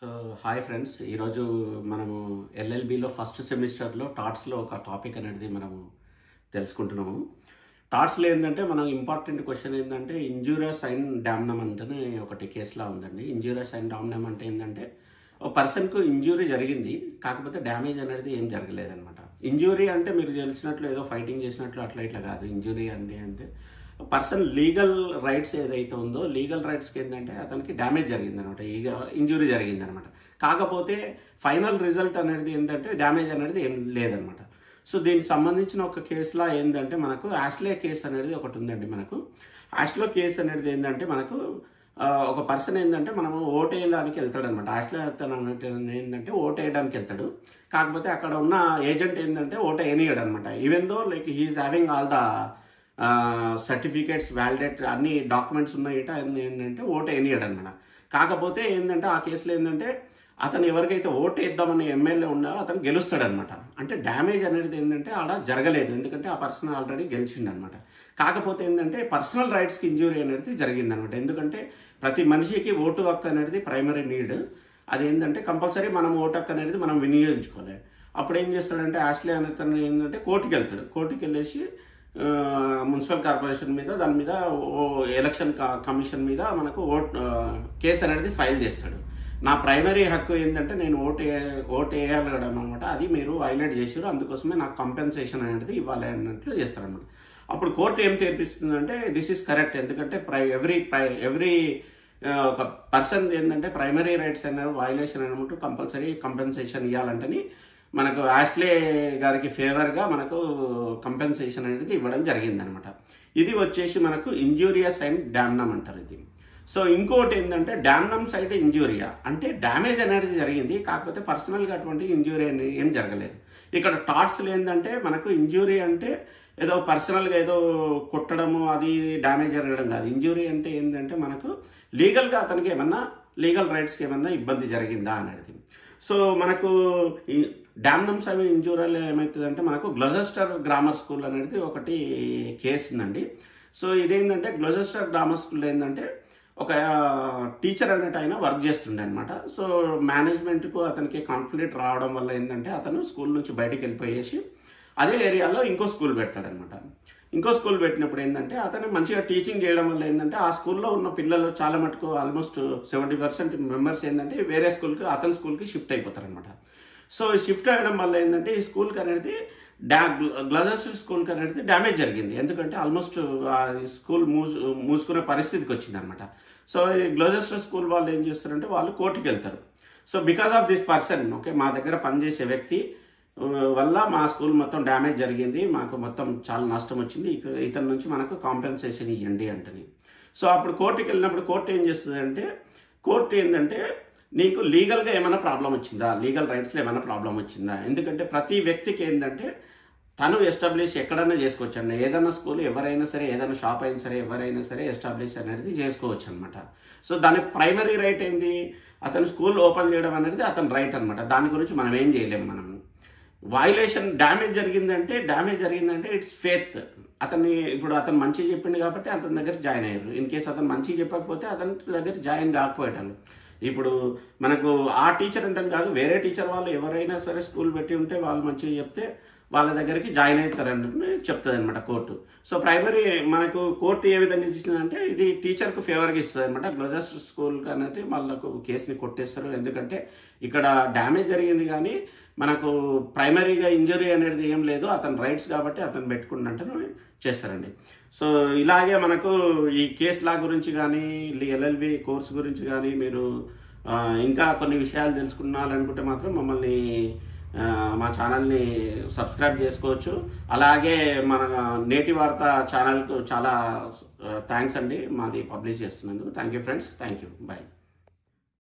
So hi friends, ఈరోజు మనము ఎల్ఎల్బిలో first సెమిస్టర్లో టాట్స్లో ఒక టాపిక్ అనేది మనము తెలుసుకుంటున్నాము. టాట్స్లో ఏంటంటే మనం ఇంపార్టెంట్ క్వశ్చన్ ఏంటంటే ఇంజూరియస్ అండ్ డామ్నమ్ అంటే ఒకటి కేసులా ఉందండి. ఇంజూరియస్ అండ్ డామ్నమ్ అంటే ఏంటంటే ఒక పర్సన్కు ఇంజూరీ జరిగింది, కాకపోతే డ్యామేజ్ అనేది ఏం జరగలేదన్నమాట. ఇంజూరీ అంటే మీరు తెలిసినట్లు ఏదో ఫైటింగ్ చేసినట్లు అట్లా ఇట్లా కాదు. ఇంజూరీ అంటే పర్సన్ లీగల్ రైట్స్ ఏదైతే ఉందో లీగల్ రైట్స్కి ఏంటంటే అతనికి డ్యామేజ్ జరిగిందనమాట, ఇంజూరీ జరిగిందనమాట. కాకపోతే ఫైనల్ రిజల్ట్ అనేది ఏంటంటే డ్యామేజ్ అనేది ఏం లేదనమాట. సో దీనికి సంబంధించిన ఒక కేసులా ఏంటంటే మనకు యాష్లే కేసు అనేది ఒకటి ఉందండి. మనకు యాష్లే కేసు అనేది ఏంటంటే మనకు ఒక పర్సన్ ఏంటంటే మనము ఓటు వేయడానికి వెళ్తాడు అనమాట. యాష్లే ఏంటంటే ఓటు వేయడానికి వెళ్తాడు, కాకపోతే అక్కడ ఉన్న ఏజెంట్ ఏంటంటే ఓటు వేయనియడు అనమాట. Even though like he's having all the certificates validate అన్ని డాక్యుమెంట్స్ ఉన్నాయట, ఏంటంటే ఓటు వేయనియడు అనమాట. కాకపోతే ఏంటంటే ఆ కేసులో ఏంటంటే అతను ఎవరికైతే ఓటు వేద్దామని ఎమ్మెల్యే ఉన్నారో అతను గెలుస్తాడనమాట. అంటే డ్యామేజ్ అనేది ఏంటంటే ఆడ జరగలేదు, ఎందుకంటే ఆ పర్సన్ ఆల్రెడీ గెలిచిండనమాట. కాకపోతే ఏంటంటే పర్సనల్ రైట్స్కి ఇంజూరీ అనేది జరిగిందనమాట. ఎందుకంటే ప్రతి మనిషికి ఓటు హక్కు అనేది ప్రైమరీ నీడ్. అది ఏంటంటే కంపల్సరీ మనం ఓటు హక్కు అనేది మనం వినియోగించుకోవాలి. అప్పుడు ఏం చేస్తాడంటే యాష్లే అనే తను ఏంటంటే కోర్టుకి వెళ్తాడు. కోర్టుకి వెళ్ళేసి మున్సిపల్ కార్పొరేషన్ మీద దాని మీద ఎలక్షన్ కమిషన్ మీద మనకు కేసు అనేది ఫైల్ చేస్తాడు. నా ప్రైమరీ హక్కు ఏంటంటే నేను ఓటు వేయగలగడం అనమాట, అది మీరు వైలేట్ చేసారు, అందుకోసమే నాకు కంపెన్సేషన్ అనేది ఇవ్వాలి అన్నట్లు చేస్తారనమాట. అప్పుడు కోర్టు ఏం తీర్పిస్తుందంటే దిస్ ఈస్ కరెక్ట్, ఎందుకంటే ఎవ్రీ ఒక పర్సన్ ఏంటంటే ప్రైమరీ రైట్స్ అనేది వైలేషన్ అనమాట, కంపల్సరీ కంపెన్సేషన్ ఇవ్వాలంటని మనకు యాష్లే గారికి ఫేవర్గా మనకు కంపెన్సేషన్ అనేది ఇవ్వడం జరిగిందనమాట. ఇది వచ్చేసి మనకు ఇంజూరియస్ అండ్ డామ్నమ్ అంటారు ఇది. సో ఇంకోటి ఏంటంటే డామ్నమ్ సైడ్ ఇంజూరియా అంటే డ్యామేజ్ అనేది జరిగింది, కాకపోతే పర్సనల్గా అటువంటి ఇంజూరీ అనేది ఏం జరగలేదు. ఇక్కడ టాట్స్లో ఏంటంటే మనకు ఇంజూరీ అంటే ఏదో పర్సనల్గా ఏదో కొట్టడము అది డ్యామేజ్ జరగడం కాదు. ఇంజూరీ అంటే ఏంటంటే మనకు లీగల్గా అతనికి ఏమన్నా లీగల్ రైట్స్కి ఏమన్నా ఇబ్బంది జరిగిందా అనేది. సో మనకు ఈ డామ్నమ్ సైడ్ ఇంజూరీలో ఏమవుతుందంటే మనకు గ్లౌజెస్టర్ గ్రామర్ స్కూల్ అనేది ఒకటి కేసు ఉందండి. సో ఇదేంటంటే గ్లౌజెస్టర్ గ్రామర్ స్కూల్ ఏంటంటే ఒక టీచర్ అనేట ఆయన వర్క్ చేస్తుండే అనమాట. సో మేనేజ్మెంట్కు అతనికి కాన్ఫ్లిక్ట్ రావడం వల్ల ఏంటంటే అతను స్కూల్ నుంచి బయటికి వెళ్ళిపోయేసి అదే ఏరియాలో ఇంకో స్కూల్ పెడతాడనమాట. ఇంకో స్కూల్ పెట్టినప్పుడు ఏంటంటే అతను మంచిగా టీచింగ్ చేయడం వల్ల ఏంటంటే ఆ స్కూల్లో ఉన్న పిల్లలు చాలా మటుకు ఆల్మోస్ట్ 70% మెంబర్స్ ఏంటంటే వేరే స్కూల్కి అతని స్కూల్కి షిఫ్ట్ అయిపోతారనమాట. సో షిఫ్ట్ అవ్వడం వల్ల ఏంటంటే ఈ స్కూల్కి అనేది గ్లౌజెస్టర్ స్కూల్కి అనేది డ్యామేజ్ జరిగింది, ఎందుకంటే ఆల్మోస్ట్ స్కూల్ మూసుకునే పరిస్థితికి వచ్చింది అనమాట. సో ఈ గ్లౌజెస్టర్ స్కూల్ వాళ్ళు ఏం చేస్తారంటే వాళ్ళు కోర్టుకి వెళ్తారు. So because of this person, okay, మా దగ్గర పనిచేసే వ్యక్తి వల్ల మా స్కూల్ మొత్తం డ్యామేజ్ జరిగింది, మాకు మొత్తం చాలా నష్టం వచ్చింది, ఇతని నుంచి మనకు కాంపెన్సేషన్ ఇవ్వండి అంటని. సో అప్పుడు కోర్టుకి వెళ్ళినప్పుడు కోర్టు ఏం చేస్తుంది, కోర్టు ఏంటంటే నీకు లీగల్గా ఏమైనా ప్రాబ్లం వచ్చిందా, లీగల్ రైట్స్లో ఏమైనా ప్రాబ్లం వచ్చిందా, ఎందుకంటే ప్రతి వ్యక్తికి ఏంటంటే తను ఎస్టాబ్లిష్ ఎక్కడైనా చేసుకోవచ్చు అండి. ఏదైనా స్కూల్ ఎవరైనా సరే, ఏదైనా షాప్ అయినా సరే, ఎవరైనా సరే ఎస్టాబ్లిష్ అనేది చేసుకోవచ్చు అనమాట. సో దాని ప్రైమరీ రైట్ ఏంది, అతను స్కూల్ ఓపెన్ చేయడం అనేది అతని రైట్ అనమాట. దాని గురించి మనం ఏం చేయలేము. మనం వైలేషన్ డ్యామేజ్ జరిగిందంటే ఇట్స్ ఫేత్. ఇప్పుడు అతను మంచిగా చెప్పింది కాబట్టి అతని దగ్గర జాయిన్ అయ్యారు. ఇన్ కేసు అతను మంచిగా చెప్పకపోతే అతని దగ్గర జాయిన్ కాకపోయేటాను. ఇప్పుడు మనకు ఆ టీచర్ అంటే కాదు, వేరే టీచర్ వాళ్ళు ఎవరైనా సరే స్కూల్ పెట్టి ఉంటే వాళ్ళు మంచిగా చెప్తే వాళ్ళ దగ్గరికి జాయిన్ అవుతారని చెప్తుంది అనమాట కోర్టు. సో ప్రైమరీ మనకు కోర్టు ఏ విధంగా ఇచ్చిందంటే ఇది టీచర్కు ఫేవర్గా ఇస్తుంది అనమాట. గ్లౌజెస్టర్ స్కూల్కి అనేది వాళ్ళకు కేసుని కొట్టేస్తారు, ఎందుకంటే ఇక్కడ డ్యామేజ్ జరిగింది కానీ మనకు ప్రైమరీగా ఇంజరీ అనేది ఏం లేదు, అతని రైట్స్ కాబట్టి అతను పెట్టుకున్నట్టు చేస్తారండి. సో ఇలాగే మనకు ఈ కేసు లా గురించి కానీ ఎల్ఎల్బి కోర్సు గురించి కానీ మీరు ఇంకా కొన్ని విషయాలు తెలుసుకున్నారనుకుంటే మాత్రం మమ్మల్ని మా ఛానల్ని సబ్స్క్రైబ్ చేసుకోవచ్చు. అలాగే మన నేటి వార్త ఛానల్కు చాలా థ్యాంక్స్ అండి, మాది పబ్లిష్ చేస్తున్నందుకు. Thank you friends, thank you, bye.